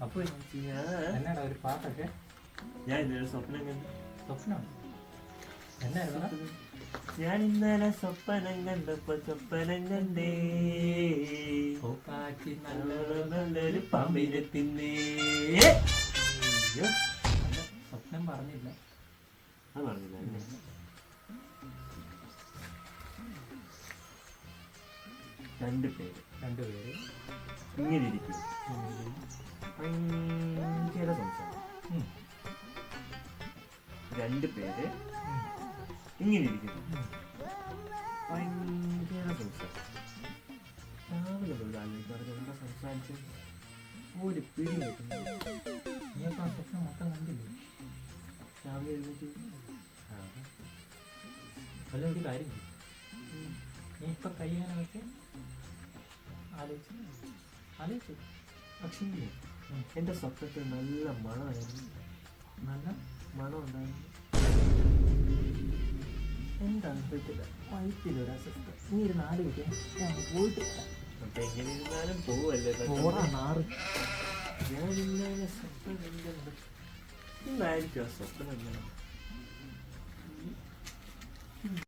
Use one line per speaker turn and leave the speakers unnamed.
അപ്പൊ എന്നാടാ ഒരു പാട്ടൊക്കെ?
ഞാൻ ഇന്നലെ സ്വപ്നം കണ്ടു.
സ്വപ്നം എന്നായിരുന്നു?
ഞാൻ ഇന്നലെ സ്വപ്നം കണ്ടപ്പോ സ്വപ്നം കണ്ടേ നല്ലൊരു പാമ്പിനെ തിന്നേ.
സ്വപ്നം പറഞ്ഞില്ല.
അത് പറഞ്ഞില്ല. രണ്ടുപേര് ഇങ്ങനെ ഇരിക്കും, ഭയങ്കര സംസാരം. രണ്ടുപേര് ഇങ്ങനെ ഇരിക്കുന്നു, ഭയങ്കര സംസാരം. രാവിലെ പോലും ആലോചിക്കാറ് എന്താ സംസാരിച്ച് ഒരു പിടി കിട്ടുന്നു.
നീ ആ സ്വപ്നം മൊത്തം കണ്ടില്ലേ?
രാവിലെ എഴുന്നേറ്റ്
അല്ല ഒരു കാര്യം, നീ ഇപ്പൊ കഴിയാനെ വെച്ച് ആലോചിച്ചു.
പക്ഷേ എൻ്റെ സ്വപ്നത്തിൽ നല്ല മണമായിരുന്നു,
നല്ല
മണം ഉണ്ടായിരുന്നു. എൻ്റെ അനുഭവത്തില്ല വയറ്റിലൊരു അസ്വസ്ഥത.
നീ ഇരുന്ന് ആലോചിക്കാൻ ഞാൻ പോയിട്ടില്ല.
അപ്പൊ എങ്ങനെ ഇരുന്നാലും പോവല്ലേ. ഞാൻ ഇന്നലെ സ്വപ്നം കണ്ടു. എന്തായിരിക്കും ആ സ്വപ്നം?